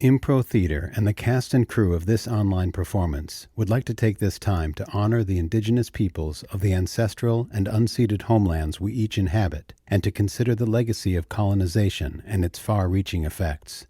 Impro Theater and the cast and crew of this online performance would like to take this time to honor the indigenous peoples of the ancestral and unceded homelands we each inhabit, and to consider the legacy of colonization and its far-reaching effects.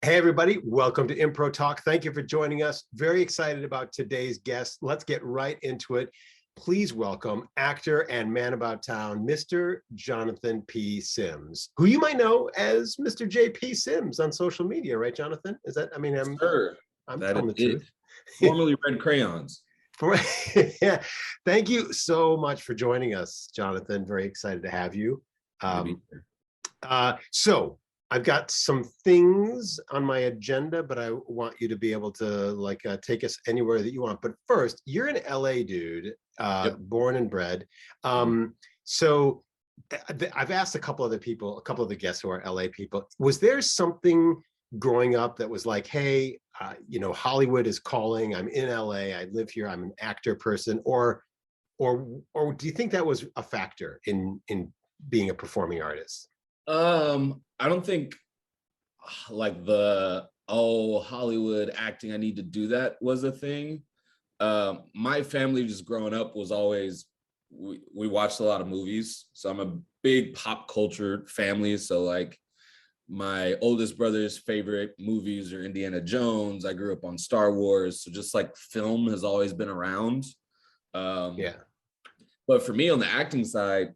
Hey, everybody. Welcome to Impro Talk. Thank you for joining us. Very excited about today's guest. Let's get right into it. Please welcome actor and man about town, Mr. Jonathan P. Sims, who you might know as Mr. JP Sims on social media, right, Jonathan? Is that, I mean, I'm telling the truth. Formerly Red Crayons. Yeah. Thank you so much for joining us, Jonathan. Very excited to have you. So I've got some things on my agenda, but I want you to be able to take us anywhere that you want. But first, you're an LA dude, Yep. born and bred. So I've asked a couple of the guests who are LA people, was there something growing up that was like, hey, Hollywood is calling, I'm in LA, I live here, I'm an actor person, or do you think that was a factor in being a performing artist? I don't think like the Hollywood acting, I need to do that was a thing. My family just growing up was always, we watched a lot of movies, so I'm a big pop culture family. So like my oldest brother's favorite movies are Indiana Jones. I grew up on Star Wars, so just like film has always been around. Yeah. But for me on the acting side,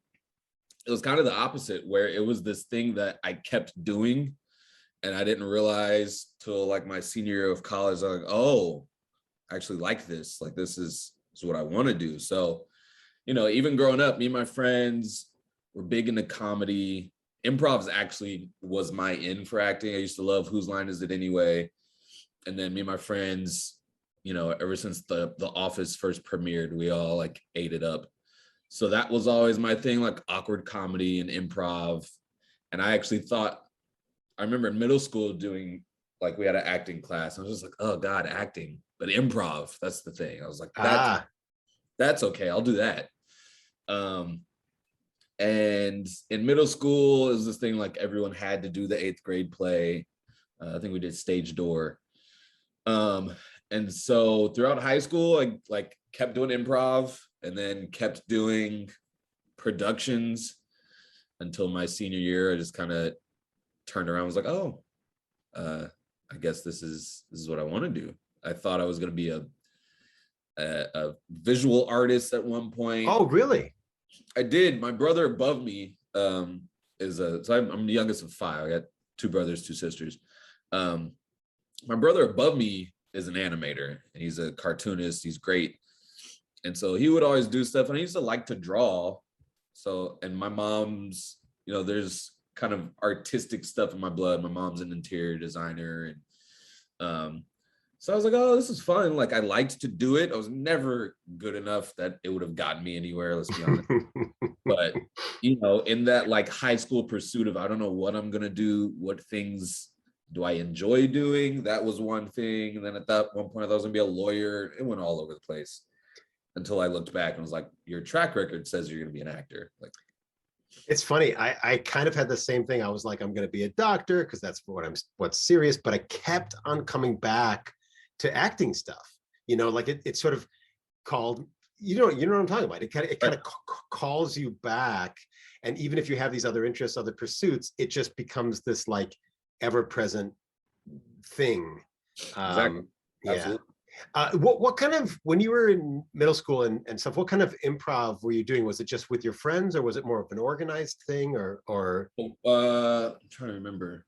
it was kind of the opposite, where it was this thing that I kept doing and I didn't realize till like my senior year of college. I was like, oh, I actually like this. Like this is what I want to do. So, even growing up, me and my friends were big into comedy. Improv actually was my in for acting. I used to love Whose Line Is It Anyway? And then me and my friends, ever since the Office first premiered, we all like ate it up. So that was always my thing, like awkward comedy and improv. And I actually thought, I remember in middle school doing, like we had an acting class. I was just like, oh God, acting, but improv, that's the thing. I was like, that's okay, I'll do that. And in middle school, it was this thing like everyone had to do the 8th grade play. I think we did Stage Door. And so throughout high school, I like kept doing improv and then kept doing productions until my senior year. I just kind of turned around and was like, oh, I guess this is what I want to do. I thought I was going to be a visual artist at one point. Oh, really? I did. My brother above me I'm the youngest of 5. I got 2 brothers, 2 sisters. My brother above me is an animator and he's a cartoonist. He's great. And so he would always do stuff, and I used to like to draw. So, and my mom's, there's kind of artistic stuff in my blood. My mom's an interior designer. And so I was like, oh, this is fun. Like I liked to do it. I was never good enough that it would have gotten me anywhere, let's be honest. But, in that like high school pursuit of, I don't know what I'm going to do, what things do I enjoy doing? That was one thing. And then at that one point, I thought I was going to be a lawyer. It went all over the place until I looked back and was like, your track record says you're going to be an actor. Like, it's funny. I kind of had the same thing. I was like, I'm going to be a doctor because that's what's serious. But I kept on coming back to acting stuff. Like it sort of called. You know what I'm talking about. It kind of calls you back. And even if you have these other interests, other pursuits, it just becomes this like ever-present thing. Exactly. Yeah. What kind of, when you were in middle school and stuff, what kind of improv were you doing? Was it just with your friends, or was it more of an organized thing, or? I'm trying to remember.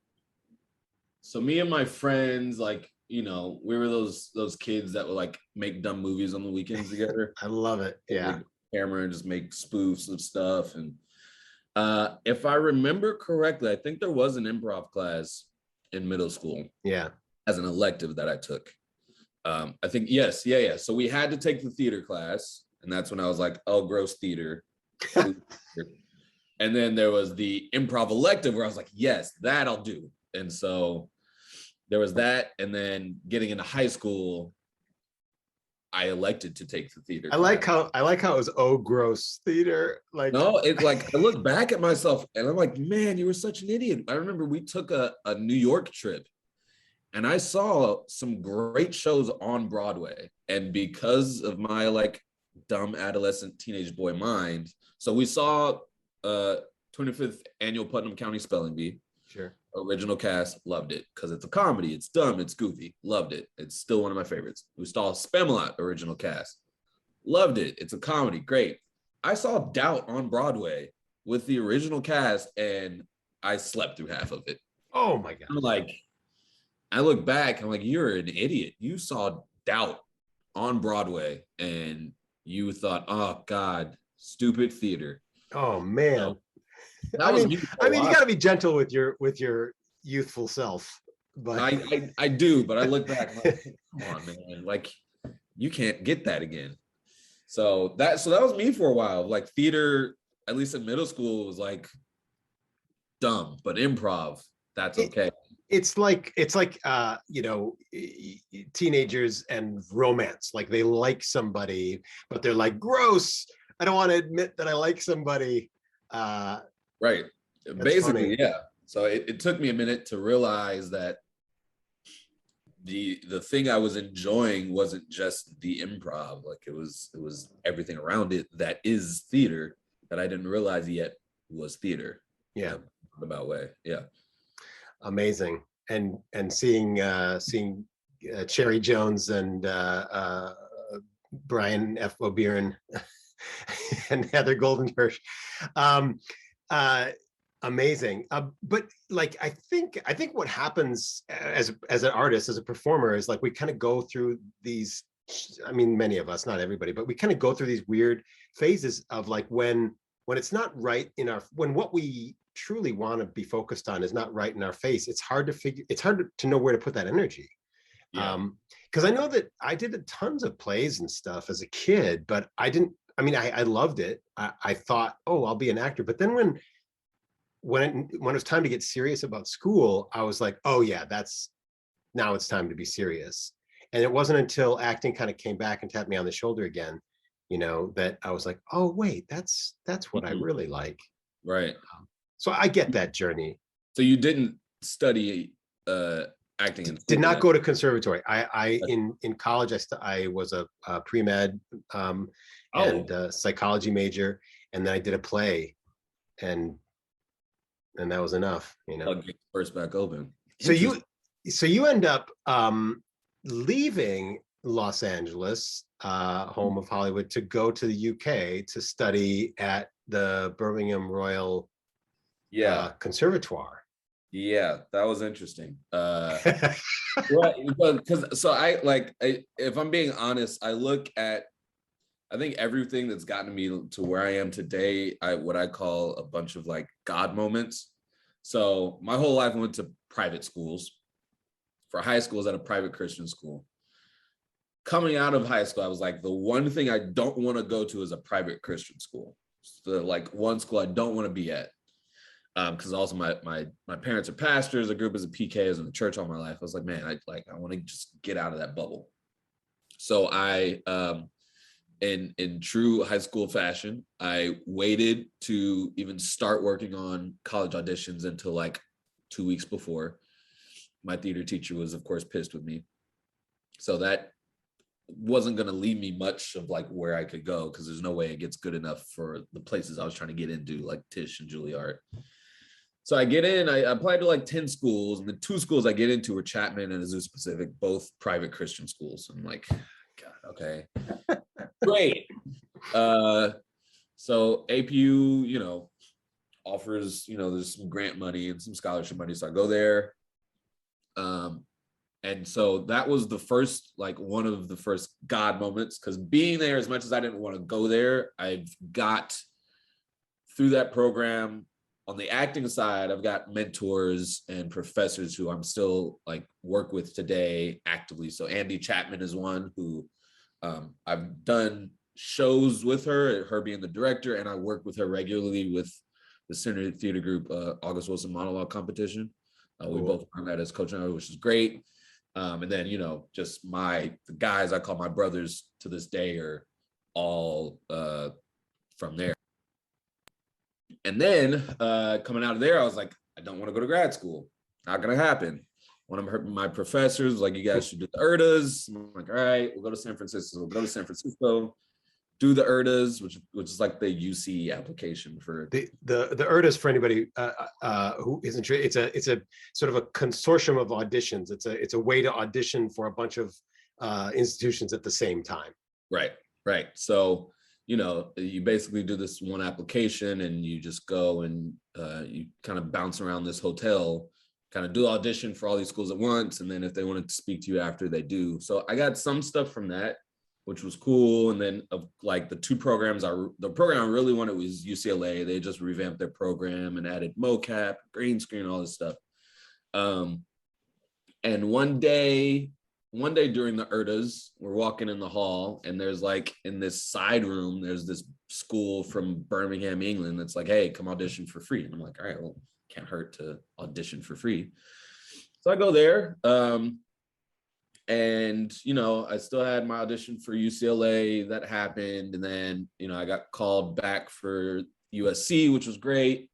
So me and my friends, like, you know, we were those kids that would like make dumb movies on the weekends together. I love it. Yeah. Like, camera and just make spoofs of stuff. And if I remember correctly, I think there was an improv class in middle school. Yeah. As an elective that I took. I think, yes, yeah. So we had to take the theater class, and that's when I was like, oh, gross theater. And then there was the improv elective where I was like, yes, that I'll do. And so there was that. And then getting into high school, I elected to take the theater. I like how it was gross theater. Like, no, it's like I look back at myself and I'm like, man, you were such an idiot. I remember we took a New York trip and I saw some great shows on Broadway. And because of my like dumb adolescent teenage boy mind, so we saw 25th annual Putnam County Spelling Bee. Sure. Original cast, loved it because it's a comedy, it's dumb, it's goofy, loved it. It's still one of my favorites. We saw Spamalot original cast, loved it. It's a comedy, great. I saw Doubt on Broadway with the original cast, and I slept through half of it. Oh my god! I'm like, I look back, I'm like, you're an idiot. You saw Doubt on Broadway, and you thought, oh god, stupid theater. Oh man. I mean, you got to be gentle with your youthful self. But I do, but I look back, like, come on, man, like you can't get that again. So that was me for a while. Like theater, at least in middle school, was like dumb, but improv, that's okay. It's like you know, teenagers and romance. Like they like somebody, but they're like, gross. I don't want to admit that I like somebody. Right. Basically, funny. yeah. So it took me a minute to realize that the thing I was enjoying wasn't just the improv. Like it was everything around it that is theater that I didn't realize yet was theater. Yeah. About way. Yeah. Amazing. And seeing Cherry Jones and Brian F. O'Byrne and Heather Goldenhirsch. Amazing. But like I think what happens as an artist, as a performer, is like we kind of go through these, I mean, many of us, not everybody, but we kind of go through these weird phases of like when it's not right in our, when what we truly want to be focused on is not right in our face, it's hard to know where to put that energy. Yeah. Because I know that I did tons of plays and stuff as a kid, but I loved it. I thought, oh, I'll be an actor. But then when it was time to get serious about school, I was like, oh yeah, now it's time to be serious. And it wasn't until acting kind of came back and tapped me on the shoulder again, you know, that I was like, oh wait, that's what I really like. Right. So I get that journey. So you didn't study acting? Did not go to conservatory. In college, I was a pre-med and psychology major, and then I did a play, and that was enough, you know. First back open. So you end up leaving Los Angeles, home of Hollywood, to go to the UK to study at the Birmingham Royal Conservatoire. Yeah, that was interesting. Because if I'm being honest, I look at, I think everything that's gotten me to where I am today, what I call a bunch of like God moments. So my whole life I went to private schools. For high school, I was at a private Christian school. Coming out of high school, I was like, the one thing I don't want to go to is a private Christian school. It's the like one school I don't want to be at. Because also my parents are pastors. I grew up as a PK, as in the church all my life. I was like, man, I want to just get out of that bubble. So I in true high school fashion, I waited to even start working on college auditions until like 2 weeks before. My theater teacher was, of course, pissed with me. So that wasn't going to leave me much of like where I could go, because there's no way it gets good enough for the places I was trying to get into, like Tisch and Juilliard. So I get in, I applied to like 10 schools, and the 2 schools I get into were Chapman and Azusa Pacific, both private Christian schools. I'm like, God, okay, great. So APU, you know, offers, you know, there's some grant money and some scholarship money. So I go there. And so that was the first, like one of the first God moments, because being there, as much as I didn't want to go there, I've got through that program on the acting side, I've got mentors and professors who I'm still like work with today actively. So Andy Chapman is one who I've done shows with her being the director, and I work with her regularly with the Center Theater Group August Wilson Monologue Competition. We both run that as coach, which is great. And then, just the guys I call my brothers to this day are all from there. And then coming out of there, I was like, I don't want to go to grad school. Not going to happen. One of my professors was like, you guys should do the URDAs. I'm like, all right, we'll go to San Francisco. We'll go to San Francisco, do the URDAs, which is like the UC application for the URDAs. For anybody who isn't sure, it's a sort of a consortium of auditions. It's a way to audition for a bunch of institutions at the same time. Right. So you basically do this one application, and you just go and you kind of bounce around this hotel, kind of do audition for all these schools at once, and then if they wanted to speak to you after, they do. So I got some stuff from that, which was cool. And then of like the two programs, the program I really wanted was UCLA. They just revamped their program and added mocap, green screen, all this stuff. And one day during the URDAs, we're walking in the hall, and there's like in this side room, there's this school from Birmingham, England, that's like, hey, come audition for free. And I'm like, all right, well, can't hurt to audition for free. So I go there. And, I still had my audition for UCLA that happened. And then, I got called back for USC, which was great.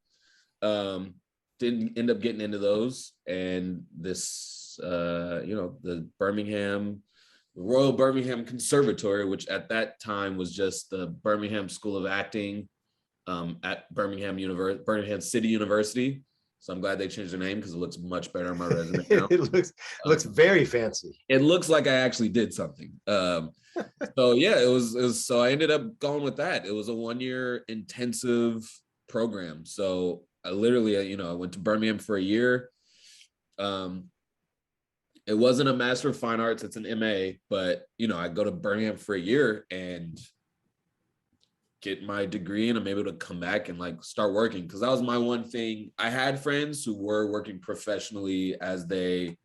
Didn't end up getting into those. And this, the Royal Birmingham Conservatory, which at that time was just the Birmingham School of Acting at Birmingham City University. So I'm glad they changed their name because it looks much better on my resume now. It looks very fancy. It looks like I actually did something. So yeah, it was. So I ended up going with that. It was a 1-year intensive program. So I literally, I went to Birmingham for a year. It wasn't a Master of Fine Arts; it's an MA. But I go to Birmingham for a year and get my degree, and I'm able to come back and like start working, because that was my one thing. I had friends who were working professionally as they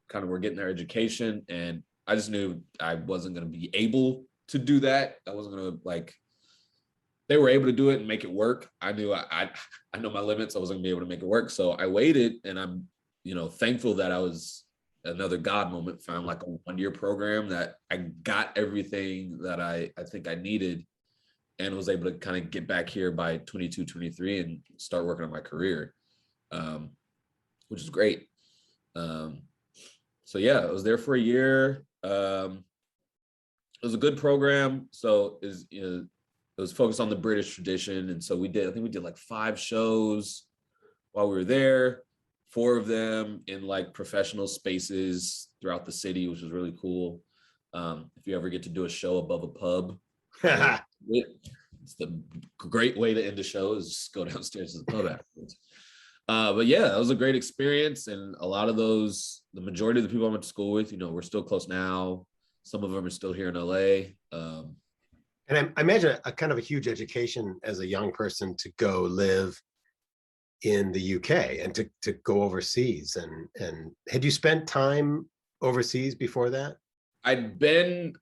kind of were getting their education, and I just knew I wasn't going to be able to do that. I wasn't going to they were able to do it and make it work. I knew I know my limits. I wasn't going to be able to make it work. So I waited, and I'm, thankful that I was another God moment, found like a 1-year program that I got everything that I think I needed, and was able to kind of get back here by 22, 23 and start working on my career, which is great. So yeah, I was there for a year. It was a good program. So it was focused on the British tradition. And so I think we did like 5 shows while we were there, 4 of them in like professional spaces throughout the city, which was really cool. If you ever get to do a show above a pub, it's the great way to end a show, is just go downstairs to the pub afterwards. But yeah, that was a great experience. And a lot of those, the majority of the people I went to school with, we're still close now. Some of them are still here in LA. And I imagine a kind of a huge education as a young person to go live in the UK and to go overseas. And had you spent time overseas before that? I'd been,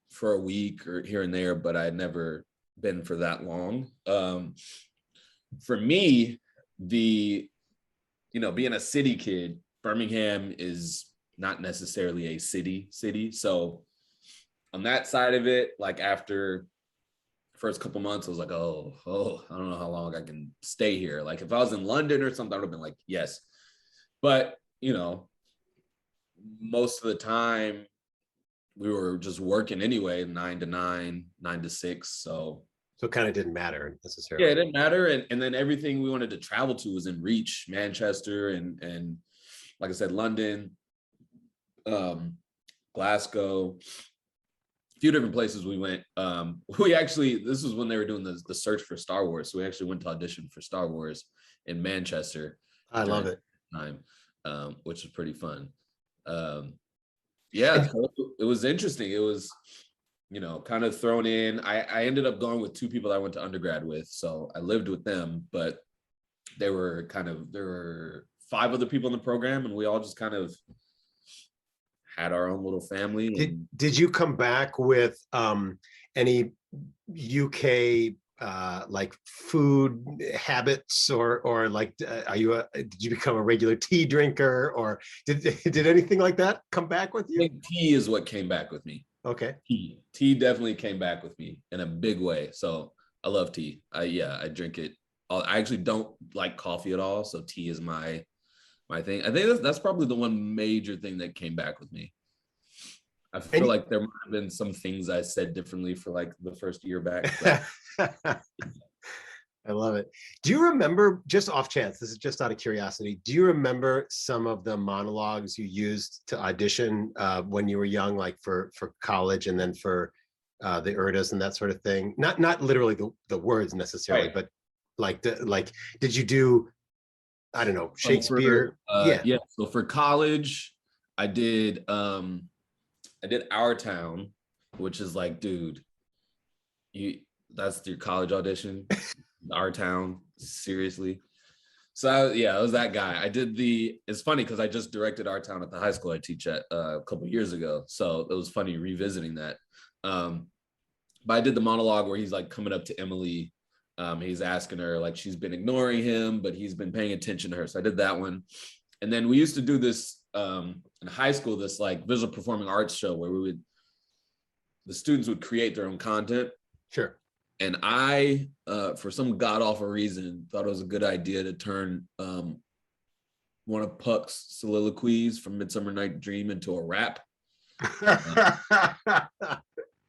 for a week or here and there, but I'd never been for that long. For me, being a city kid, Birmingham is not necessarily a city. So on that side of it, like after the first couple months, I was like, oh, I don't know how long I can stay here. Like if I was in London or something, I would have been like, yes. But, most of the time we were just working anyway, 9 to 9, 9 to 6. So it kind of didn't matter necessarily. Yeah, it didn't matter. And then everything we wanted to travel to was in reach, Manchester and like I said, London, Glasgow, a few different places we went. This was when they were doing the search for Star Wars. So we actually went to audition for Star Wars in Manchester. I love it. Time. which was pretty fun. Yeah, so it was interesting. It was, kind of thrown in. I ended up going with two people I went to undergrad with, so I lived with them, but there were 5 other people in the program, and we all just kind of had our own little family. Did you come back with any UK like food habits, or like did you become a regular tea drinker, or did anything like that come back with you? I think tea is what came back with me. Okay. Tea definitely came back with me in a big way. So I love tea. I drink it. I actually don't like coffee at all, so tea is my thing. I think that's probably the one major thing that came back with me. I feel like there might have been some things I said differently for like the first year back. I love it. Do you remember, just off chance, this is just out of curiosity, do you remember some of the monologues you used to audition when you were young, like for college and then for the URDAs and that sort of thing? Not literally the words necessarily, right, but like did you do, I don't know, Shakespeare? Yeah. So for college, I did Our Town, which is like, dude, that's your college audition. Our Town, seriously. So I was that guy. It's funny because I just directed Our Town at the high school I teach at a couple years ago. So it was funny revisiting that. But I did the monologue where he's like coming up to Emily. He's asking her, like, she's been ignoring him, but he's been paying attention to her. So I did that one. And then we used to do this in high school, this like visual performing arts show where the students would create their own content. Sure. And I, for some god-awful reason, thought it was a good idea to turn one of Puck's soliloquies from Midsummer Night's Dream into a rap.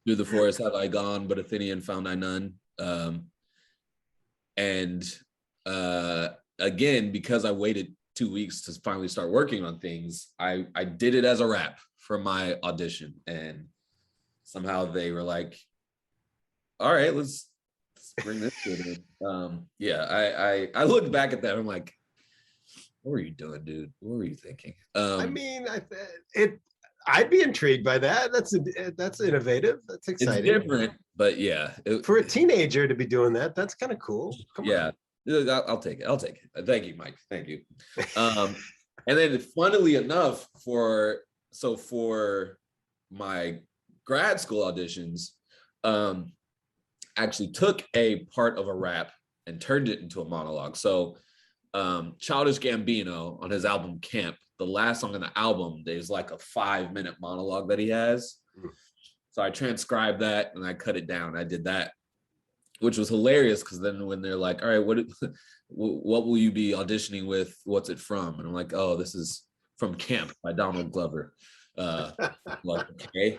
Through the forest have I gone, but Athenian found I none. Again, because I waited 2 weeks to finally start working on things, I did it as a rap for my audition. And somehow they were like, all right, let's bring this to it. I look back at that. I'm like, what were you doing, dude? What were you thinking? I mean, I'd be intrigued by that. That's innovative. That's exciting. It's different, but yeah. For a teenager to be doing that, that's kind of cool. Come on. I'll take it. Thank you, Mike. Thank you. And then funnily enough, for my grad school auditions, actually took a part of a rap and turned it into a monologue. So Childish Gambino on his album Camp, the last song on the album, there's like a 5-minute monologue that he has. So I transcribed that and I cut it down. I did that, which was hilarious because then when they're like, all right, what will you be auditioning with? What's it from? And I'm like, oh, this is from Camp by Donald Glover. Like, okay.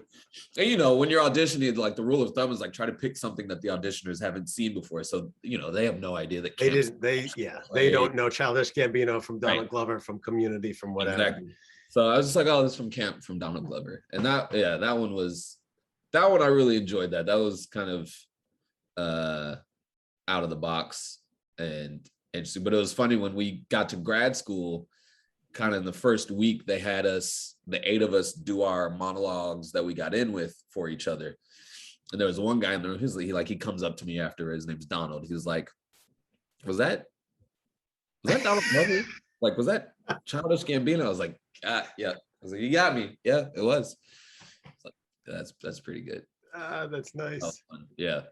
And when you're auditioning, like the rule of thumb is like try to pick something that the auditioners haven't seen before. So they have no idea that they don't know Childish Gambino from Donald Glover, from Community, from whatever. Exactly. So I was just like, oh, this is from Camp from Donald Glover. And that one I really enjoyed. That was kind of out of the box and interesting. But it was funny when we got to grad school, kind of in the first week, they had us, the 8 of us, do our monologues that we got in with for each other. And there was one guy in there, he comes up to me after, his name's Donald. He was like, was that Donald Glover? Like, was that Childish Gambino? I was like, yeah. I was like, you got me. Yeah, it was. It's like, that's pretty good. That's nice. Yeah.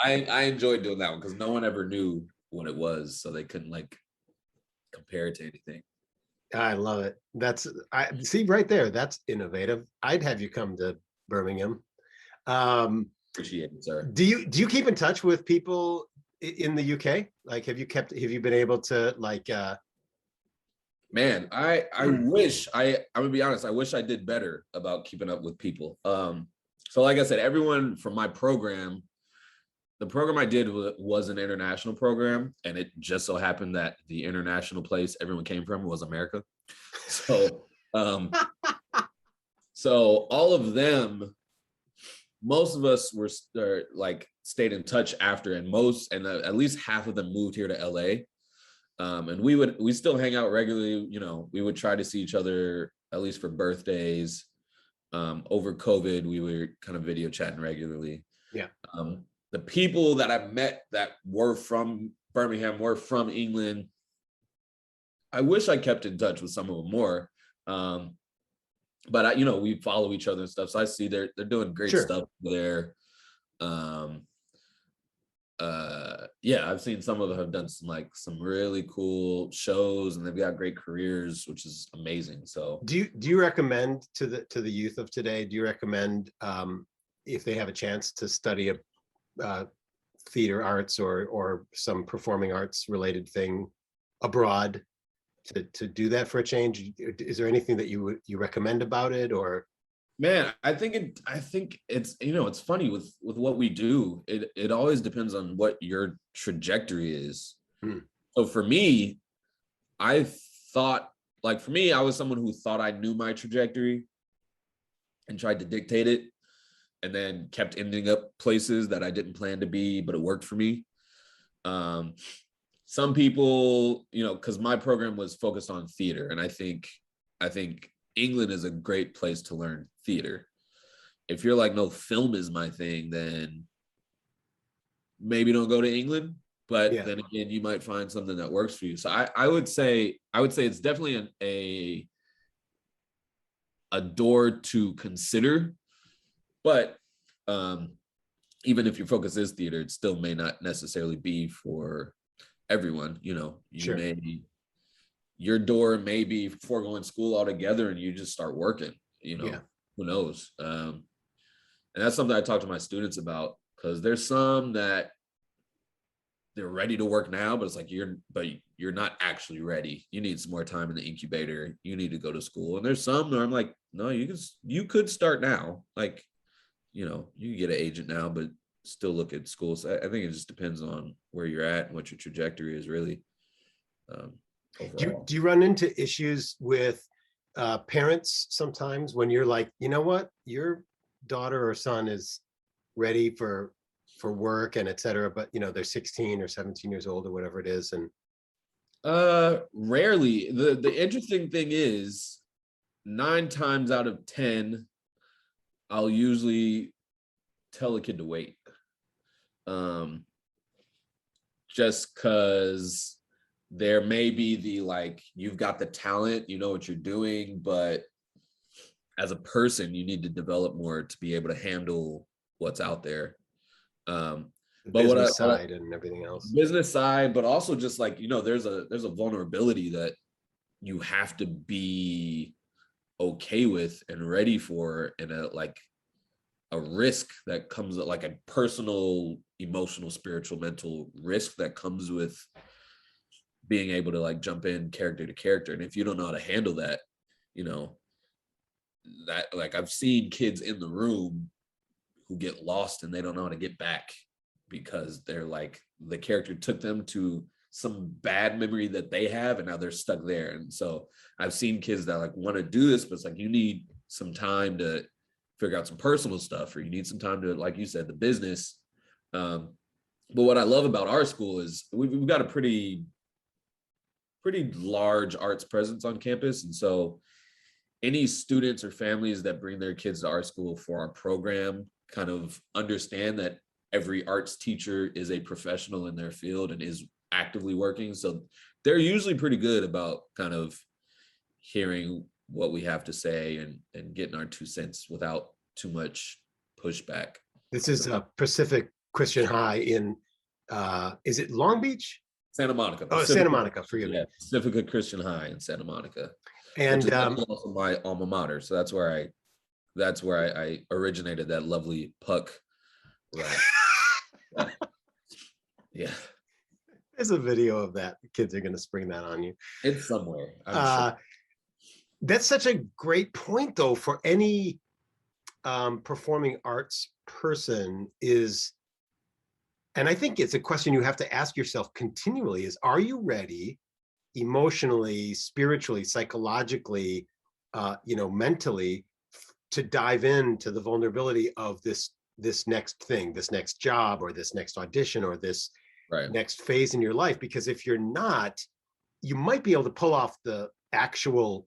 I enjoyed doing that one because no one ever knew what it was, so they couldn't like compare it to anything. I love it. I see right there. That's innovative. I'd have you come to Birmingham. Appreciate it, sir. Do you keep in touch with people in the UK? Like, have you been able to like? Man, I wish I'm gonna be honest. I wish I did better about keeping up with people. So like I said, everyone from my program, the program I did was an international program, and it just so happened that the international place everyone came from was America. So, so all of them, most of us were stayed in touch after, and at least half of them moved here to LA. And we still hang out regularly. You know, we would try to see each other at least for birthdays. Over COVID, we were kind of video chatting regularly. Yeah. The people that I met that were from Birmingham, were from England. I wish I kept in touch with some of them more. But we follow each other and stuff. So I see they're doing great stuff there. I've seen some of them have done some really cool shows, and they've got great careers, which is amazing. So do you recommend to the youth of today, do you recommend if they have a chance to study a theater arts or some performing arts related thing abroad, to do that for a change? Is there anything that you recommend about it? Or man, I think it's it's funny with what we do. It always depends on what your trajectory is. So for me, I was someone who thought I knew my trajectory and tried to dictate it, and then kept ending up places that I didn't plan to be, but it worked for me. Some people, because my program was focused on theater, and I think England is a great place to learn theater. If you're like, no, film is my thing, then maybe don't go to England. But then again, you might find something that works for you. So I would say it's definitely a door to consider. But even if your focus is theater, it still may not necessarily be for everyone. Your door may be foregoing school altogether, and you just start working. Who knows? And that's something I talk to my students about, because there's some that they're ready to work now, but it's like you're not actually ready. You need some more time in the incubator. You need to go to school. And there's some where I'm like, no, you could start now. Like, you can get an agent now, but still look at school. So I think it just depends on where you're at and what your trajectory is, really. Do you run into issues with parents sometimes when you're like, you know what, your daughter or son is ready for work and et cetera, but they're 16 or 17 years old or whatever it is? And rarely. The interesting thing is 9 times out of 10, I'll usually tell a kid to wait. Just because there may be you've got the talent, you know what you're doing, but as a person, you need to develop more to be able to handle what's out there. The business side and everything else. Business side, but also just there's a vulnerability that you have to be okay with and ready for, and a risk that comes, like a personal, emotional, spiritual, mental risk that comes with being able to jump in character to character. And if you don't know how to handle that, that I've seen kids in the room who get lost and they don't know how to get back, because they're the character took them to some bad memory that they have, and now they're stuck there. And so I've seen kids that want to do this, but it's you need some time to figure out some personal stuff, or you need some time to, like you said, the business. But what I love about our school is we've got a pretty large arts presence on campus. And so any students or families that bring their kids to our school for our program kind of understand that every arts teacher is a professional in their field and is actively working. So they're usually pretty good about kind of hearing what we have to say and getting our 2 cents without too much pushback. This is Pacific Christian High in, is it Long Beach? Santa Monica. Oh, Santa Monica, forgive me. Pacifica Christian High in Santa Monica. And also my alma mater. So that's where I originated that lovely puck. Right. Yeah. There's a video of that. The kids are going to spring that on you. It's somewhere. I'm sure. That's such a great point, though, for any performing arts person is, and I think it's a question you have to ask yourself continually, is, are you ready emotionally, spiritually, psychologically, mentally, to dive into the vulnerability of this next thing, this next job, or this next audition, or this next phase in your life? Because if you're not, you might be able to pull off the actual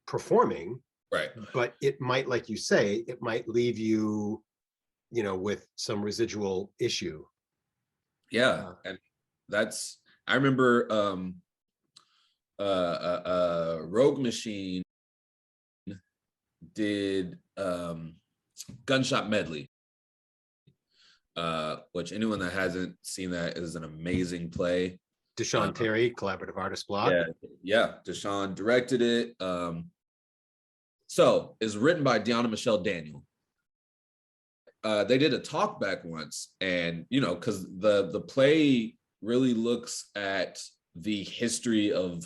performing, Right. but it might, like you say, it might leave you, you know, with some residual issue. Yeah. And I remember Rogue Machine did Gunshot Medley, which anyone that hasn't seen that is an amazing play. Deshaun Terry, Collaborative Artist Block. Yeah. Deshaun directed it. So it's written by Deanna Michelle Daniel. They did a talk back once, and you know, because the play really looks at the history of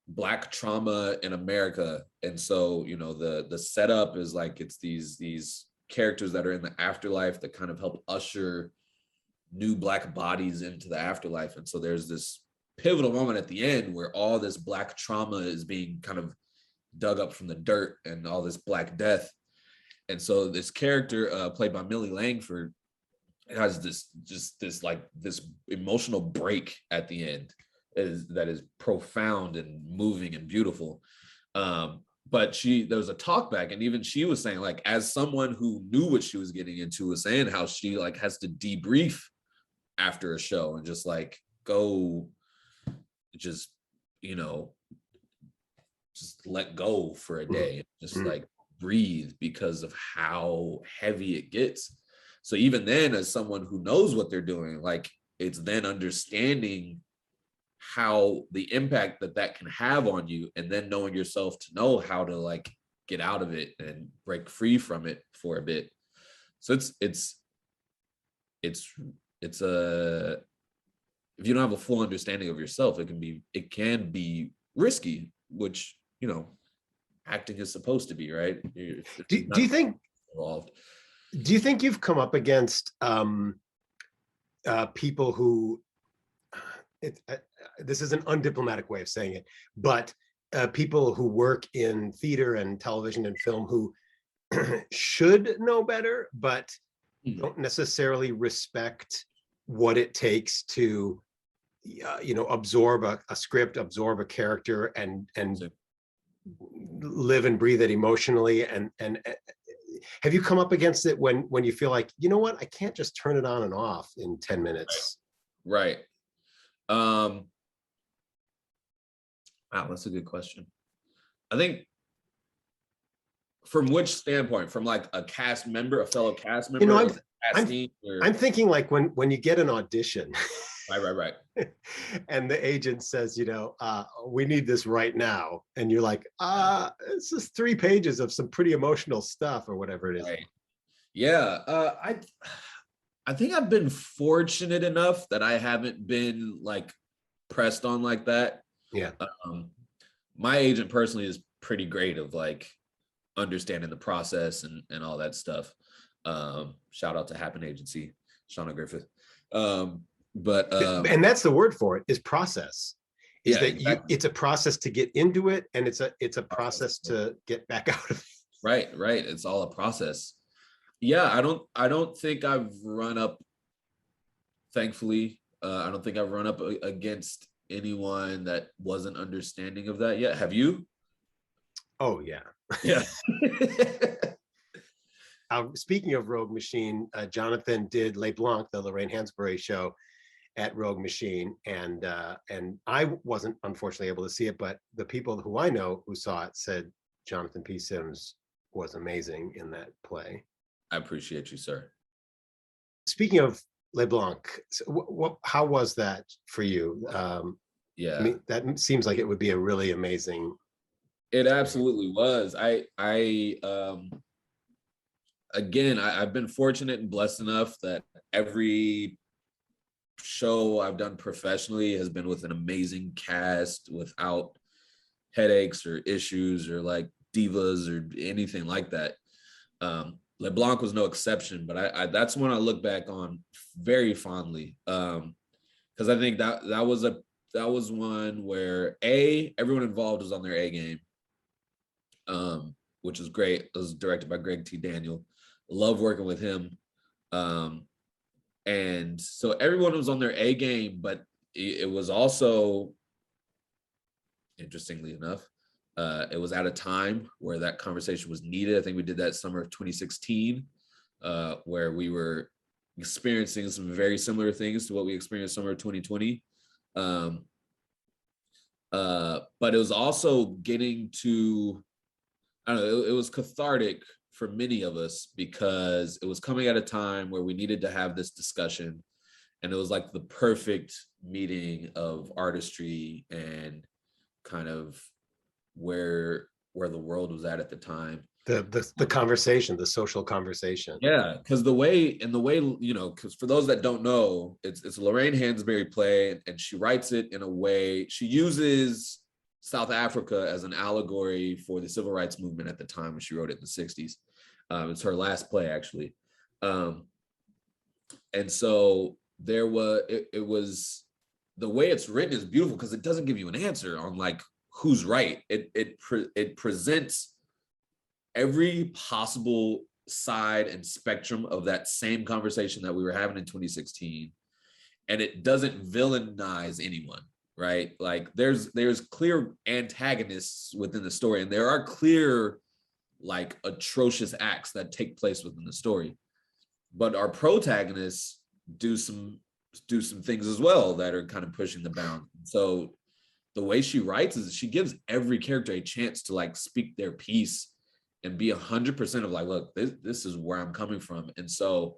Black trauma in America, and so you know the setup is like it's these characters that are in the afterlife that kind of help usher new Black bodies into the afterlife, and so there's this pivotal moment at the end where all this Black trauma is being kind of dug up from the dirt and all this Black death. And so this character played by Millie Langford has this emotional break at the end that is profound and moving and beautiful. But there was a talk back, and even she was saying, like, as someone who knew what she was getting into, was saying how she like has to debrief after a show and just like go, just, you know, just let go for a day, just like breathe because of how heavy it gets. So even then, as someone who knows what they're doing, like it's then understanding how the impact that can have on you, and then knowing yourself to know how to like get out of it and break free from it for a bit. So it's a, if you don't have a full understanding of yourself, it can be risky, which, you know, acting is supposed to be, right? Do you think involved? Do you think you've come up against people who, this is an undiplomatic way of saying it, but people who work in theater and television and film who should know better, but don't necessarily respect what it takes to, you know, absorb a script, absorb a character, and live and breathe it emotionally? And have you come up against it when you feel like, you know what, I can't just turn it on and off in 10 minutes? Right. Wow, that's a good question. I think from which standpoint? From like a cast member, a fellow cast member? You know, I'm thinking like when you get an audition. Right. And the agent says, you know, we need this right now. And you're like, it's just 3 pages of some pretty emotional stuff or whatever it is. Right. Yeah. I think I've been fortunate enough that I haven't been like pressed on like that. Yeah. My agent personally is pretty great of like understanding the process and all that stuff. Shout out to Happen Agency, Shauna Griffith. But and that's the word for it, is process. Is that exactly. It's a process to get into it, and it's a process to get back out of it. Right. It's all a process. Yeah, I don't think I've run up, thankfully, I don't think I've run up against anyone that wasn't understanding of that yet. Have you? Oh yeah. Yeah. Speaking of Rogue Machine, Jonathan did Les Blancs, the Lorraine Hansberry show, at Rogue Machine, and I wasn't unfortunately able to see it, but the people who I know who saw it said Jonathan P. Sims was amazing in that play. I appreciate you, sir. Speaking of Les Blancs, how was that for you? Yeah, I mean, that seems like it would be a really amazing. It absolutely was. Again, I've been fortunate and blessed enough that every show I've done professionally has been with an amazing cast without headaches or issues or like divas or anything like that. Les Blancs was no exception, but I that's one I look back on very fondly, because I think that was one where everyone involved was on their A game, which was great. It was directed by Greg T. Daniel. Love working with him. And so everyone was on their A game, but it was also, interestingly enough, it was at a time where that conversation was needed. I think we did that summer of 2016, where we were experiencing some very similar things to what we experienced summer of 2020. But it was also getting to, I don't know, it was cathartic for many of us because it was coming at a time where we needed to have this discussion. And it was like the perfect meeting of artistry and kind of where the world was at the time. The conversation, the social conversation. Yeah, because the way, you know, because for those that don't know, it's a Lorraine Hansberry play, and she writes it in a way, she uses South Africa as an allegory for the civil rights movement at the time when she wrote it in the 60s. It's her last play, actually. And so there was, it was, the way it's written is beautiful because it doesn't give you an answer on like who's right. It presents every possible side and spectrum of that same conversation that we were having in 2016, and it doesn't villainize anyone, right? Like there's clear antagonists within the story, and there are clear like atrocious acts that take place within the story, but our protagonists do some things as well that are kind of pushing the bounds. So the way she writes is she gives every character a chance to like speak their piece and be 100% of like, look, this is where I'm coming from. And so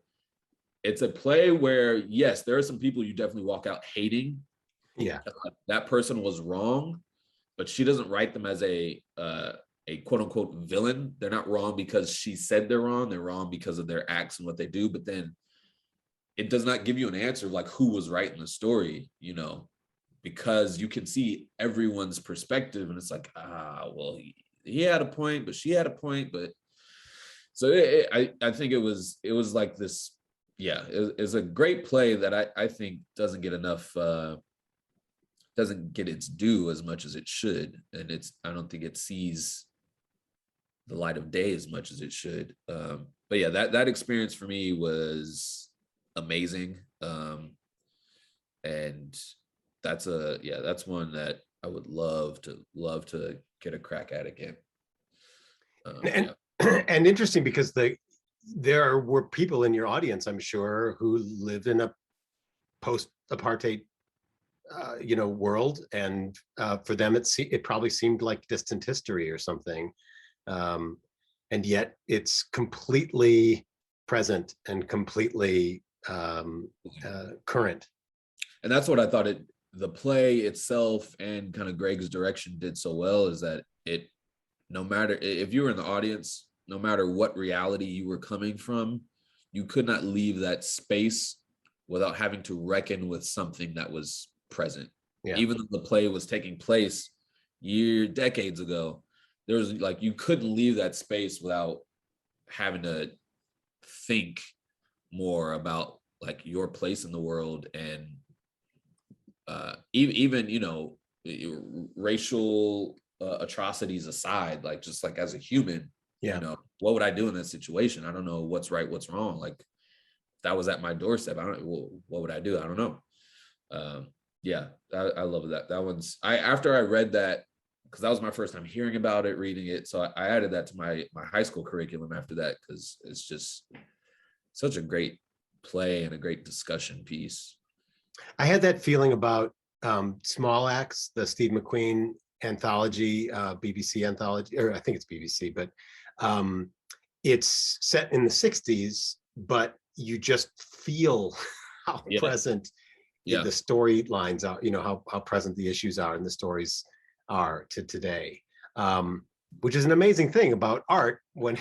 it's a play where, yes, there are some people you definitely walk out hating. Yeah. That person was wrong, but she doesn't write them as a quote unquote villain. They're not wrong because she said they're wrong. They're wrong because of their acts and what they do. But then it does not give you an answer of like who was right in the story, you know, because you can see everyone's perspective and it's like, well, he had a point, but she had a point. But so I think it was like this, yeah, it's a great play that I think doesn't get enough, doesn't get its due as much as it should. And I don't think it sees the light of day as much as it should. But yeah, that experience for me was amazing. And that's one that I would love to get a crack at again. And interesting because there were people in your audience, I'm sure, who lived in a post-apartheid world, and for them it probably seemed like distant history or something, and yet it's completely present and completely current. And that's what I thought the play itself and kind of Greg's direction did so well, is that no matter if you were in the audience, no matter what reality you were coming from, you could not leave that space without having to reckon with something that was present. Yeah. Even though the play was taking place decades ago, there was like, you couldn't leave that space without having to think more about like your place in the world, and even racial atrocities aside, like just like as a human, what would I do in that situation? I don't know what's right, what's wrong. Like if that was at my doorstep, what would I do? I don't know. I love that. That one's, after I read that, because that was my first time hearing about it, reading it, so I added that to my high school curriculum after that, because it's just such a great play and a great discussion piece. I had that feeling about Small Axe, the Steve Mcqueen anthology, BBC anthology, or I think it's BBC, but it's set in the 60s, but you just feel how present the storylines are, how present the issues are and the stories are to today, which is an amazing thing about art when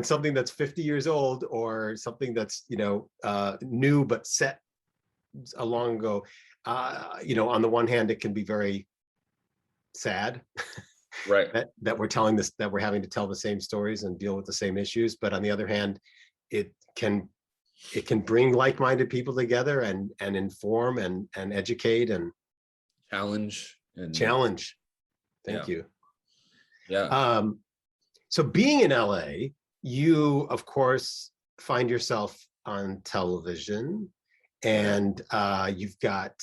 something that's 50 years old or something that's new but set a long ago, on the one hand it can be very sad, right, that we're having to tell the same stories and deal with the same issues, but on the other hand it can bring like-minded people together and inform and educate and challenge. Thank you. So being in LA, you of course find yourself on television, and you've got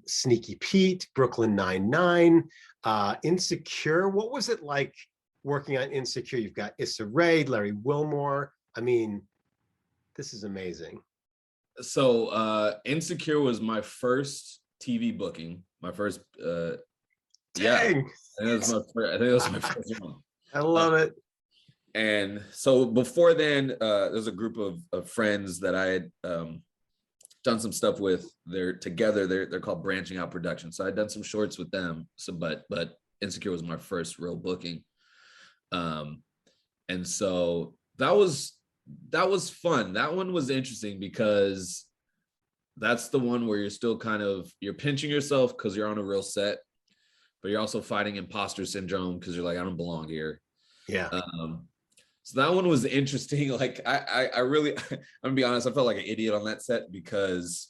Sneaky Pete, Brooklyn Nine-Nine, Insecure. What was it like working on Insecure? You've got Issa Rae, Larry Wilmore. I mean, this is amazing. So Insecure was my first TV booking. My first yeah. I think it was my first one. I love it. And so before then, there's a group of friends that I had done some stuff with. They're together. They're called Branching Out Productions. So I'd done some shorts with them. So, but Insecure was my first real booking. And so that was fun. That one was interesting because that's the one where you're still you're pinching yourself because you're on a real set, but you're also fighting imposter syndrome because you're like, I don't belong here. Yeah. So that one was interesting. Like I really, I'm gonna be honest, I felt like an idiot on that set because,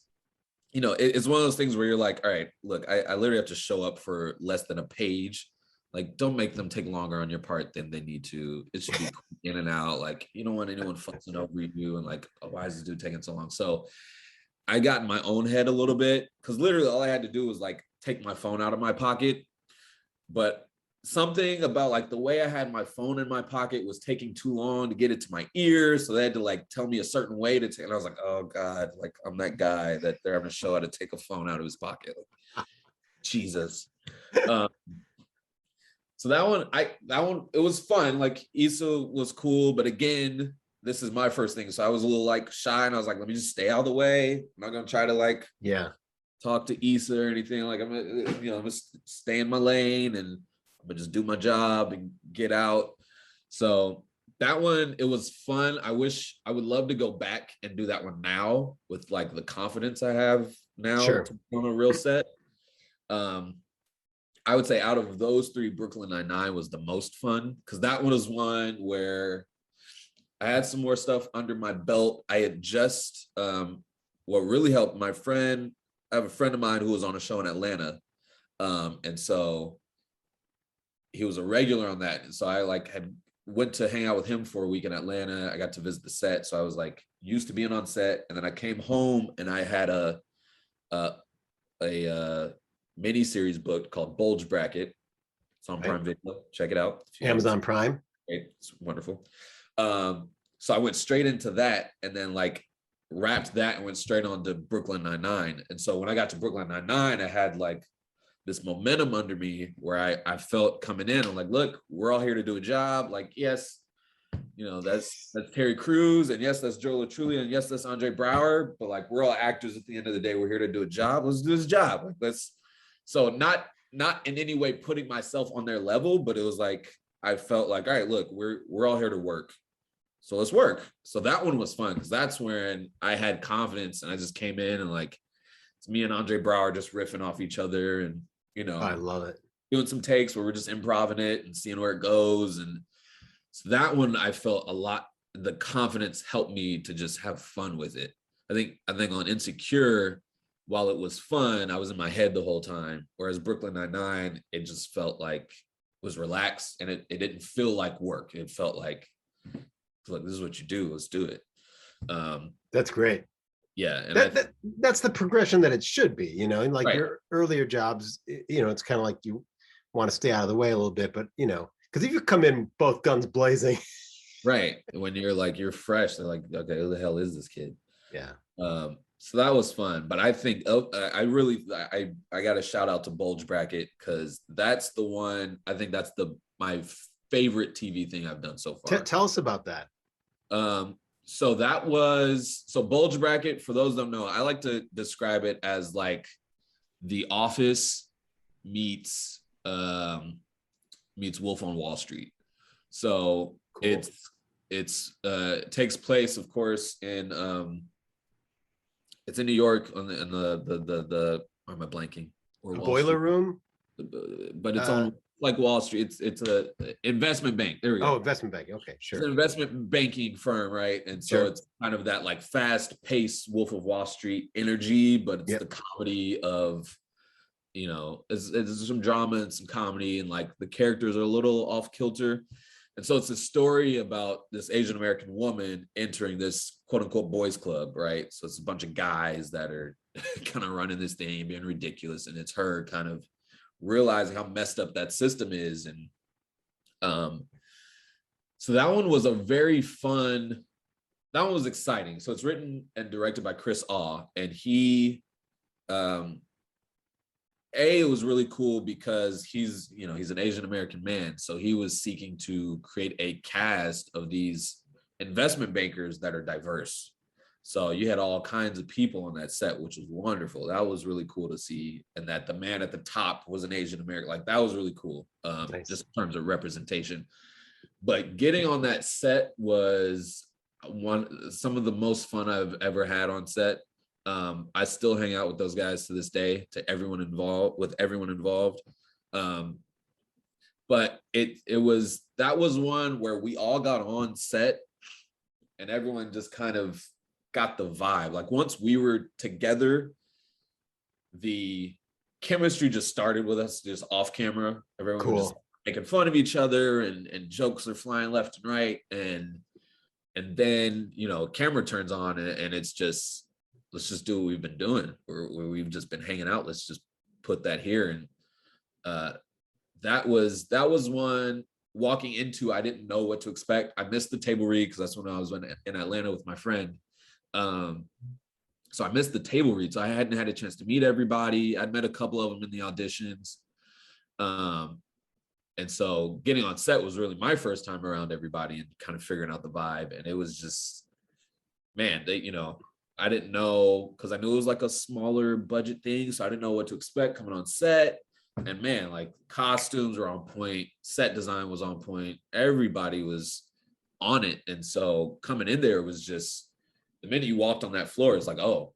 it's one of those things where you're like, all right, look, I literally have to show up for less than a page. Like, don't make them take longer on your part than they need to. It should be in and out. Like, you don't want anyone fussing over you and like, oh, why is this dude taking so long? So I got in my own head a little bit because literally all I had to do was like take my phone out of my pocket. But something about like the way I had my phone in my pocket was taking too long to get it to my ears. So they had to like tell me a certain way to take. And I was like, oh God, like I'm that guy that they're having to show how to take a phone out of his pocket. Like, Jesus. So that one, it was fun. Like Issa was cool, but again, this is my first thing. So I was a little like shy and I was like, let me just stay out of the way. I'm not going to try to like, talk to Issa or anything. Like I'm gonna stay in my lane and I'm gonna just do my job and get out. So that one, it was fun. I would love to go back and do that one now with like the confidence I have now to be on a real set. I would say out of those three, Brooklyn Nine-Nine was the most fun because that one was one where I had some more stuff under my belt. I had just, what really helped I have a friend of mine who was on a show in Atlanta. And so he was a regular on that. And so I went to hang out with him for a week in Atlanta. I got to visit the set. So I was like used to being on set. And then I came home and I had a mini series booked called Bulge Bracket. It's on Prime Video. Check it out. Amazon Prime. It's wonderful. So I went straight into that and then like wrapped that and went straight on to Brooklyn Nine-Nine. And so when I got to Brooklyn Nine-Nine, I had like this momentum under me where I felt coming in. I'm like, look, we're all here to do a job. Like, yes, that's Terry Crews, and yes, that's Joe Latrulia, and yes, that's Andre Brower. But like, we're all actors at the end of the day. We're here to do a job. Let's do this job. Like, so not in any way putting myself on their level, but it was like I felt like, all right, look, we're all here to work. So let's work. So that one was fun because that's when I had confidence and I just came in and like it's me and Andre Brower just riffing off each other and I love it. Doing some takes where we're just improvising it and seeing where it goes. And so that one I felt the confidence helped me to just have fun with it. I think on Insecure, while it was fun, I was in my head the whole time. Whereas Brooklyn Nine-Nine, it just felt like it was relaxed and it didn't feel like work. It felt like this is what you do. Let's do it. That's great. Yeah. And that's the progression that it should be, and like your earlier jobs, it's kind of like you want to stay out of the way a little bit, but because if you come in both guns blazing. Right. When you're fresh, they're like, okay, who the hell is this kid? Yeah. So that was fun, but I think I got a shout out to Bulge Bracket because that's the one. I think that's my favorite TV thing I've done so far. Tell us about that. So Bulge Bracket, for those that don't know, I like to describe it as like The Office meets Wolf on Wall Street. So cool. It takes place, of course, it's in New York on the why am I blanking? Or Boiler Room? But it's on like Wall Street. It's a investment bank. There we go. Oh, investment bank. Okay, sure. It's an investment banking firm, right? And so it's kind of that like fast-paced Wolf of Wall Street energy, but it's the comedy of, it's some drama and some comedy, and like the characters are a little off kilter. And so it's a story about this Asian American woman entering this quote unquote boys club, right? So it's a bunch of guys that are kind of running this thing, being ridiculous. And it's her kind of realizing how messed up that system is. And so that one was a very fun, that one was exciting. So it's written and directed by Chris Awe, and he, it was really cool because he's an Asian American man. So he was seeking to create a cast of these investment bankers that are diverse. So you had all kinds of people on that set, which was wonderful. That was really cool to see. And that the man at the top was an Asian American. Like, that was really cool, Nice. just in terms of representation. But getting on that set was some of the most fun I've ever had on set. I still hang out with those guys to this day, with everyone involved. But that was one where we all got on set and everyone just kind of got the vibe. Like, once we were together, the chemistry just started with us just off camera. Everyone was just making fun of each other, and jokes are flying left and right. And then, camera turns on and it's just, let's just do what we've been doing, or we've just been hanging out. Let's just put that here. And that was one walking into, I didn't know what to expect. I missed the table read because that's when I was in Atlanta with my friend. So I missed the table read. So I hadn't had a chance to meet everybody. I'd met a couple of them in the auditions. And so getting on set was really my first time around everybody and kind of figuring out the vibe. And it was just, man, I didn't know, because I knew it was like a smaller budget thing. So I didn't know what to expect coming on set. And man, like, costumes were on point. Set design was on point. Everybody was on it. And so coming in there was just, the minute you walked on that floor, it's like, oh,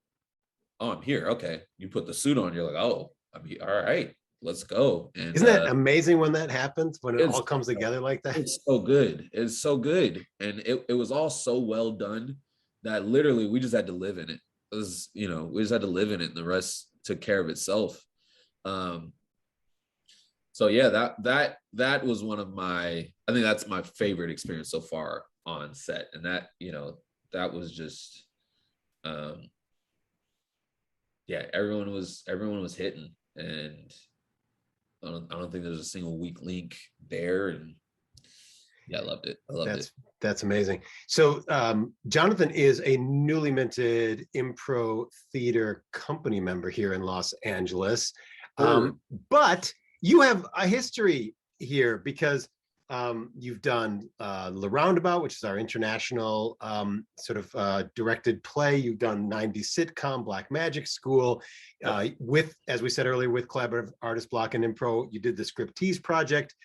I'm here. Okay. You put the suit on, you're like, oh, I'm here. All right, let's go. And isn't that amazing when that happens, when it all comes together like that? It's so good. It's so good. And it was all so well done that literally we just had to live in it. It was, we just had to live in it, and the rest took care of itself. So yeah, that was one of I think that's my favorite experience so far on set. And that, that was just, yeah, everyone was hitting, and I don't think there's a single weak link there. And yeah, I loved it. That's amazing. So Jonathan is a newly minted Impro theater company member here in Los Angeles. But you have a history here, because you've done Le Roundabout, which is our international sort of directed play. You've done 90s sitcom Black Magic School with, as we said earlier, with Collaborative Artist Block and Impro. You did the Scriptease project.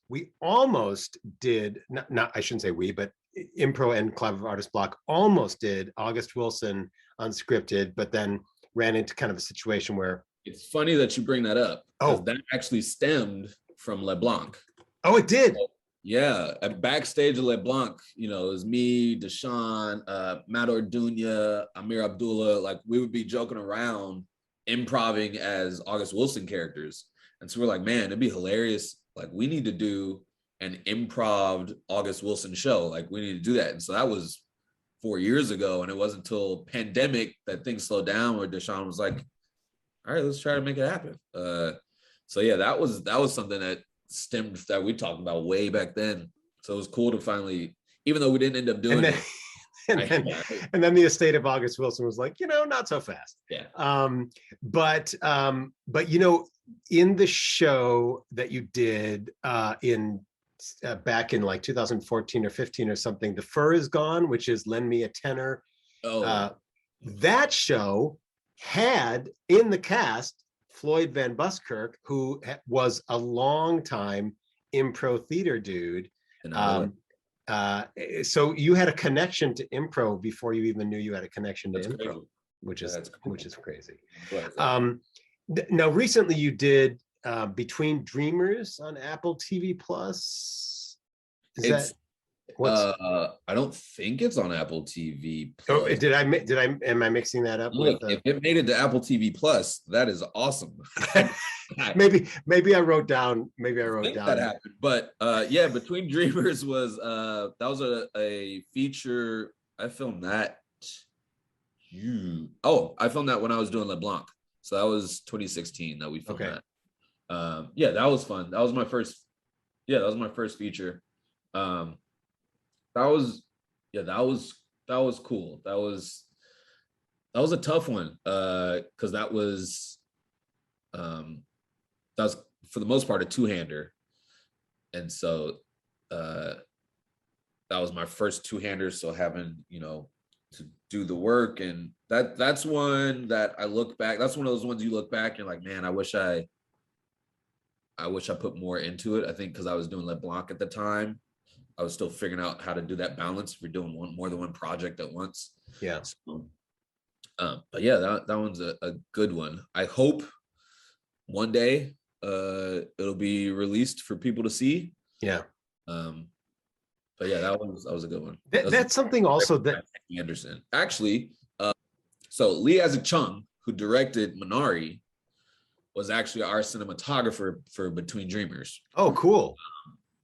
We almost did, not I shouldn't say we, but Impro and Collaborative Artist Block almost did August Wilson Unscripted, but then ran into kind of a situation where. It's funny that you bring that up, because that actually stemmed from LeBlanc. Oh, it did? So, yeah, at backstage of LeBlanc, it was me, Deshaun, Matt Orduña, Amir Abdullah. Like, we would be joking around, improving as August Wilson characters. And so we're like, man, it'd be hilarious. Like, we need to do an improv August Wilson show. Like, we need to do that. And so that was 4 years ago. And it wasn't until pandemic that things slowed down, where Deshaun was like, all right, let's try to make it happen. So yeah, that was something that stemmed, that we talked about way back then. So it was cool to finally, even though we didn't end up doing it. And then the estate of August Wilson was like, not so fast. Yeah. But in the show that you did back in like 2014 or 15 or something, The Fur Is Gone, which is Lend Me a Tenor. That show had in the cast Floyd Van Buskirk, who was a long time Impro theater dude. So you had a connection to Impro before you even knew you had a connection to Impro, which is crazy. Now, recently you did Between Dreamers on Apple TV Plus. What's I don't think it's on Apple TV oh, Plus. am I mixing that up Look, with if it made it to Apple TV Plus, that is awesome. I maybe I wrote down think that happened, but yeah, Between Dreamers was that was a feature. I filmed that. I filmed that when I was doing LeBlanc, so that was 2016 that we filmed Okay. that. Yeah, that was fun. That was my first. Yeah, that was my first feature. That was cool. That was a tough one because that was for the most part a two-hander, and so that was my first two-hander. So having to do the work, and that's one that I look back. That's one of those ones you look back and you're like, man, I wish I put more into it. I think because I was doing LeBlanc at the time, I was still figuring out how to do that balance if you're doing more than one project at once. Yeah. So, but yeah, that one's a good one. I hope one day it'll be released for people to see. Yeah. But yeah, that was a good one. That's something also that Anderson actually. So Lee Isaac Chung, who directed Minari, was actually our cinematographer for Between Dreamers. Oh, cool.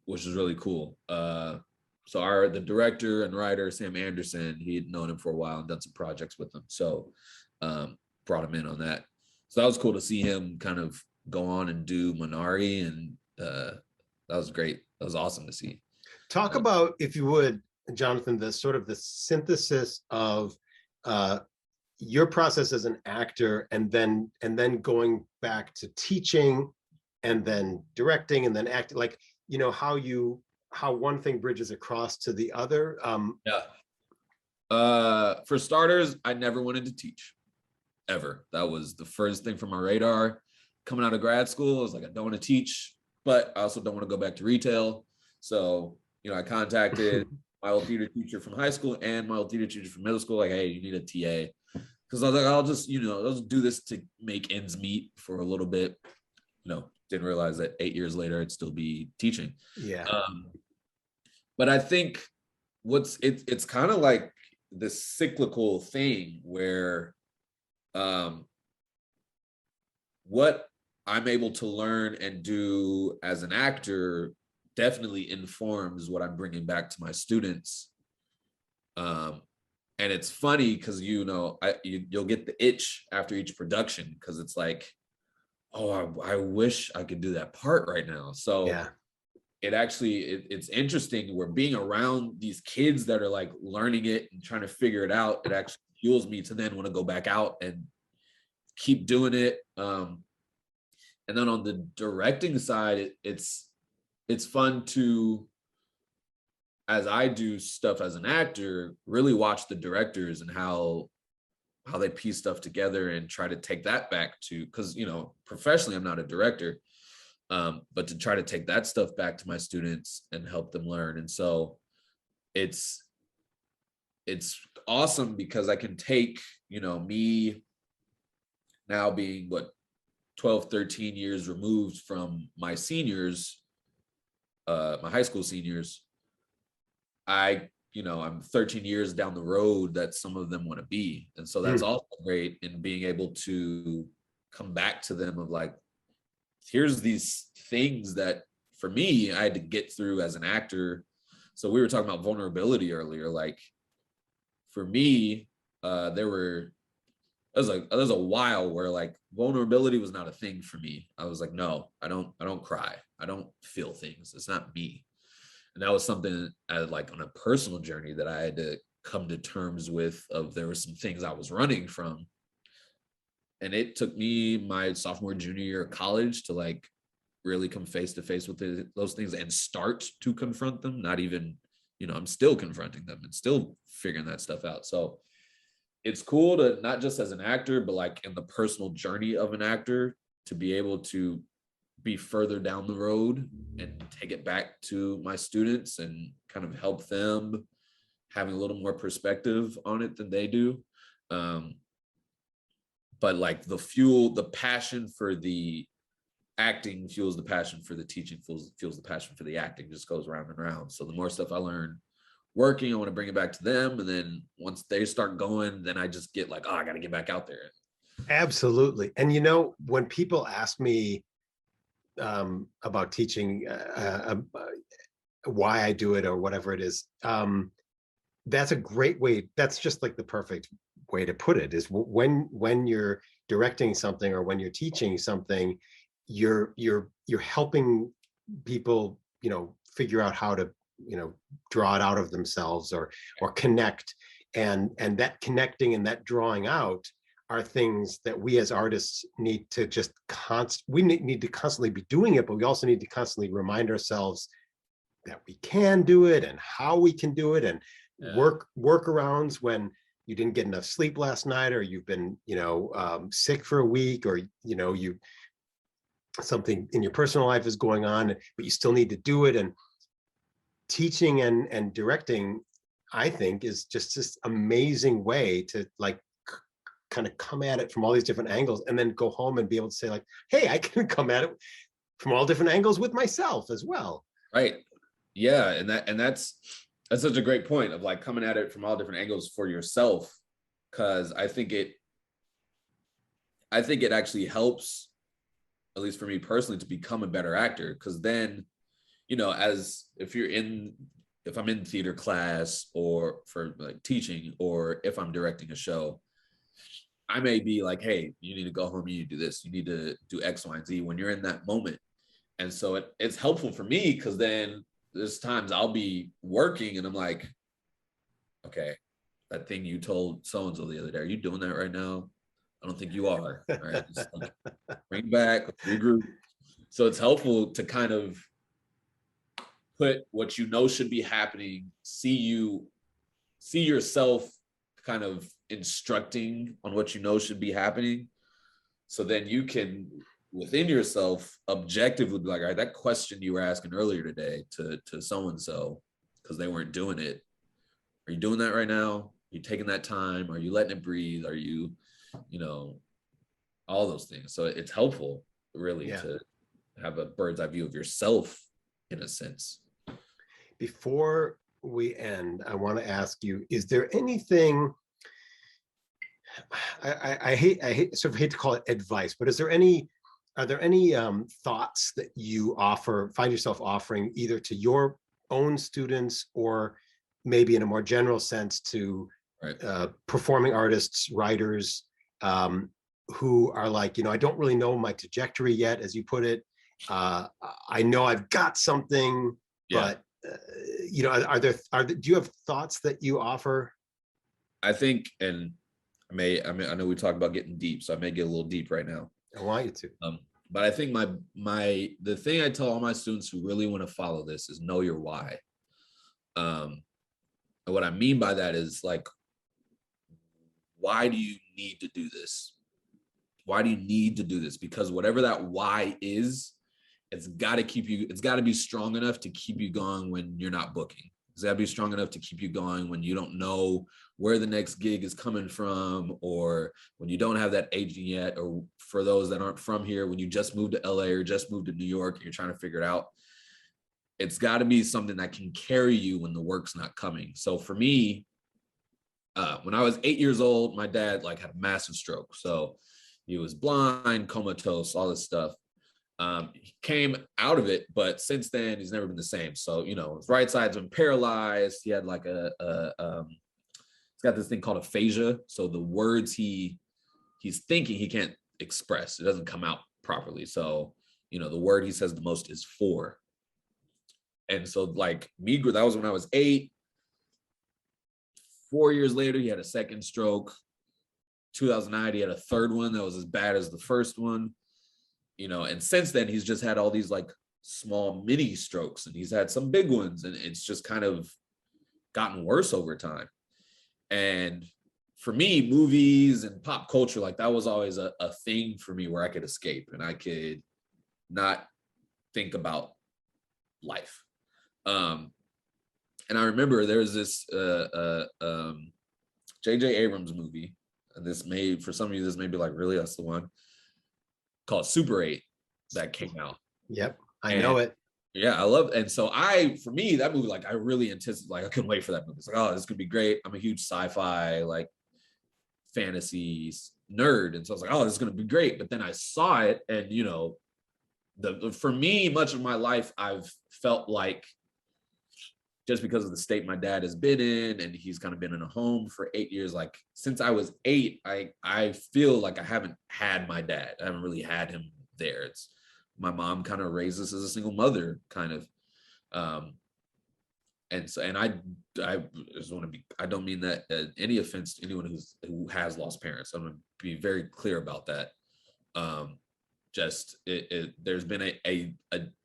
Which is really cool. So the director and writer, Sam Anderson, he had known him for a while and done some projects with him. So brought him in on that. So that was cool to see him kind of go on and do Minari, and that was great. That was awesome to see. Talk about, if you would, Jonathan, the sort of the synthesis of your process as an actor, and then going back to teaching, and then directing, and then acting, like, how one thing bridges across to the other. For starters, I never wanted to teach, ever. That was the first thing from my radar. Coming out of grad school, I was like, I don't want to teach, but I also don't want to go back to retail. So, I contacted my old theater teacher from high school and my old theater teacher from middle school, like, hey, you need a TA. Because I was like, I'll just do this to make ends meet for a little bit. Didn't realize that 8 years later I'd still be teaching. Yeah. But I think it's kind of like this cyclical thing where what I'm able to learn and do as an actor definitely informs what I'm bringing back to my students. And it's funny because you'll get the itch after each production, because it's like, oh, I wish I could do that part right now. So yeah. It's interesting. We're being around these kids that are like learning it and trying to figure it out. It actually fuels me to then want to go back out and keep doing it. And then on the directing side, it's fun to, as I do stuff as an actor, really watch the directors and how they piece stuff together and try to take that back to, because professionally I'm not a director, but to try to take that stuff back to my students and help them learn. And so it's awesome because I can take me now being 12, 13 years removed from my seniors, my high school seniors. I'm 13 years down the road that some of them want to be. And so that's also great in being able to come back to them of like, here's these things that for me, I had to get through as an actor. So we were talking about vulnerability earlier. Like for me, there was a while where like vulnerability was not a thing for me. I was like, no, I don't cry. I don't feel things. It's not me. And that was something like on a personal journey that I had to come to terms with. There were some things I was running from, and it took me my sophomore, junior year of college to like really come face to face with those things and start to confront them. Not even, I'm still confronting them and still figuring that stuff out. So it's cool to, not just as an actor, but like in the personal journey of an actor, to be able to be further down the road and take it back to my students and kind of help them having a little more perspective on it than they do. But like the passion for the acting fuels the passion for the teaching, fuels the passion for the acting, just goes round and round. So the more stuff I learn working, I want to bring it back to them. And then once they start going, then I just get like, oh, I got to get back out there. Absolutely. And when people ask me about teaching, why I do it or whatever it is, that's a great way. That's just like the perfect way to put it, is when you're directing something or when you're teaching something, you're helping people, figure out how to, draw it out of themselves or connect. And that connecting and that drawing out are things that we as artists need to just we need to constantly be doing it, but we also need to constantly remind ourselves that we can do it and how we can do it, and workarounds when you didn't get enough sleep last night, or you've been sick for a week, or you something in your personal life is going on, but you still need to do it. And teaching and directing, I think, is just this amazing way to like kind of come at it from all these different angles, and then go home and be able to say like, hey, I can come at it from all different angles with myself as well. Right. Yeah. And that's such a great point of like coming at it from all different angles for yourself. Cause I think it actually helps, at least for me personally, to become a better actor. Cause then, as if I'm in theater class or for like teaching, or if I'm directing a show, I may be like, hey, you need to go home, you need to do this, you need to do X, Y, and Z when you're in that moment. And so it's helpful for me, because then there's times I'll be working and I'm like, okay, that thing you told so-and-so the other day, are you doing that right now? I don't think you are. All right, just like, bring back, regroup. So it's helpful to kind of put what should be happening, see yourself kind of instructing on what should be happening. So then you can, within yourself, objectively be like, all right, that question you were asking earlier today to so-and-so, because they weren't doing it. Are you doing that right now? Are you taking that time? Are you letting it breathe? Are you, all those things. So it's helpful really to have a bird's eye view of yourself in a sense. Before we end, I want to ask you, is there anything, I hate to call it advice, but are there any thoughts that you find yourself offering either to your own students, or maybe in a more general sense to performing artists, writers, who are like, I don't really know my trajectory yet, as you put it. I know I've got something, but do you have thoughts that you offer? I think, and I know we talked about getting deep, so I may get a little deep right now. I want you to. But I think the thing I tell all my students who really want to follow this is know your why. And what I mean by that is like, why do you need to do this? Why do you need to do this? Because whatever that why is, it's got to be strong enough to keep you going when you're not booking. It's got to be strong enough to keep you going when you don't know where the next gig is coming from, or when you don't have that agent yet, or for those that aren't from here, when you just moved to LA or just moved to New York and you're trying to figure it out. It's got to be something that can carry you when the work's not coming. So for me, when I was 8 years old, my dad like had a massive stroke. So he was blind, comatose, all this stuff. He came out of it, but since then he's never been the same. So, his right side's been paralyzed. He had like he's got this thing called aphasia. So the words he's thinking, he can't express. It doesn't come out properly. So, the word he says the most is for. And so like that was when I was 8. 4 years later, he had a second stroke. 2009, he had a third one that was as bad as the first one. And since then he's just had all these like small mini strokes, and he's had some big ones, and it's just kind of gotten worse over time. And for me, movies and pop culture, like that was always a thing for me where I could escape and I could not think about life. And I remember there was this J.J. Abrams movie, and for some of you, this may be like, really, that's the one, called Super 8 that came out. Yep, I know it. Yeah, and so for me, that movie, like I really anticipated, like I couldn't wait for that movie. It's like, oh, this could be great. I'm a huge sci-fi, like fantasy nerd. And so I was like, oh, this is gonna be great. But then I saw it, and for me, much of my life, I've felt like, just because of the state my dad has been in, and he's kind of been in a home for 8 years, like since I was 8, I feel like I haven't had my dad. I haven't really had him there. It's my mom kind of raised us as a single mother, kind of. And I just want to be, I don't mean that any offense to anyone who has lost parents. I'm going to be very clear about that. There's been a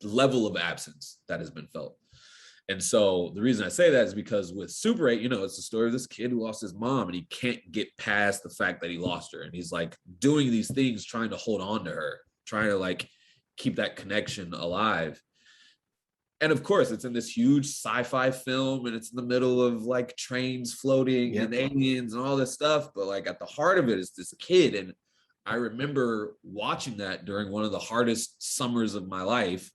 level of absence that has been felt. And so the reason I say that is because with Super 8, it's the story of this kid who lost his mom, and he can't get past the fact that he lost her. And he's like doing these things, trying to hold on to her, trying to like keep that connection alive. And of course, it's in this huge sci-fi film, and it's in the middle of like trains floating and aliens and all this stuff. But like at the heart of it is this kid. And I remember watching that during one of the hardest summers of my life,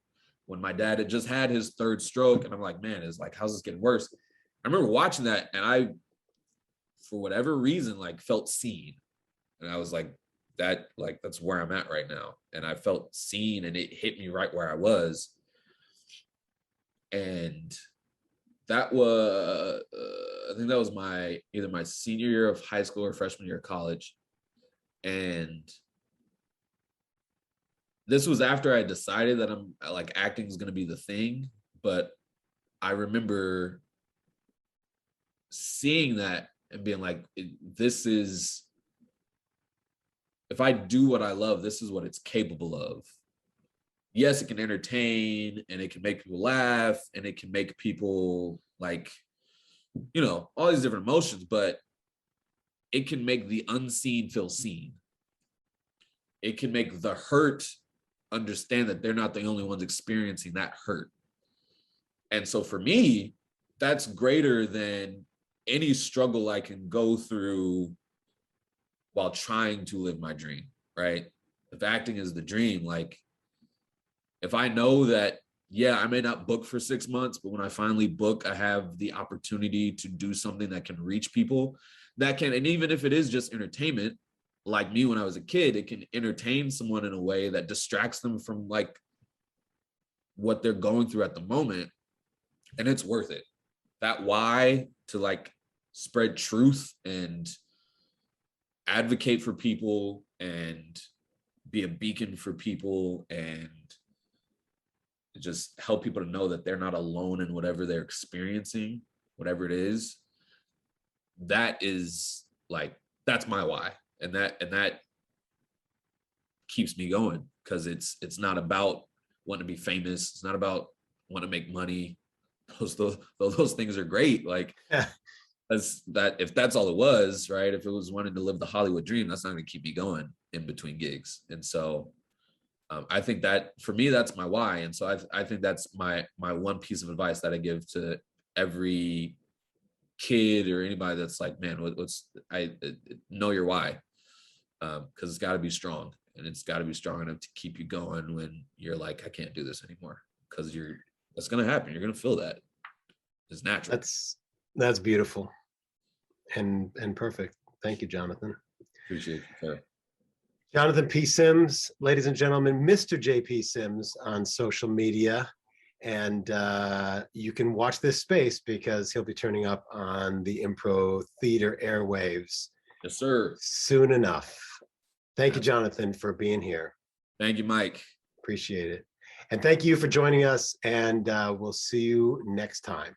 when my dad had just had his 3rd stroke. And I'm like, man, it's like, how's this getting worse? I remember watching that, and I, for whatever reason, like felt seen. And I was like, that's where I'm at right now. And I felt seen, and it hit me right where I was. And that was, I think that was either my senior year of high school or freshman year of college. And this was after I decided that I'm like, acting is going to be the thing. But I remember seeing that and being like, if I do what I love, this is what it's capable of. Yes, it can entertain, and it can make people laugh, and it can make people like, all these different emotions, but it can make the unseen feel seen. It can make the hurt understand that they're not the only ones experiencing that hurt. And so for me, that's greater than any struggle I can go through while trying to live my dream, right? If acting is the dream, like if I know that, yeah, I may not book for 6 months, but when I finally book, I have the opportunity to do something that can reach people, and even if it is just entertainment, like me when I was a kid, it can entertain someone in a way that distracts them from like what they're going through at the moment. And it's worth it. That why to like spread truth and advocate for people and be a beacon for people and just help people to know that they're not alone in whatever they're experiencing, whatever it is. That is like, that's my why. And that keeps me going, because it's not about wanting to be famous. It's not about wanting to make money. Those things are great. Like if that's all it was, right? If it was wanting to live the Hollywood dream, that's not going to keep me going in between gigs. And so I think that for me, that's my why. And so I think that's my one piece of advice that I give to every kid or anybody that's like, man, know your why. Because it's got to be strong, and it's got to be strong enough to keep you going when you're like, I can't do this anymore. Because that's going to happen. You're going to feel that. It's natural. That's beautiful and perfect. Thank you, Jonathan. Appreciate you, sir. Jonathan P. Sims, ladies and gentlemen, Mr. JP Sims on social media. And you can watch this space because he'll be turning up on the Impro Theater airwaves. Yes, sir. Soon enough. Thank you, Jonathan, for being here. Thank you, Mike. Appreciate it. And thank you for joining us. And we'll see you next time.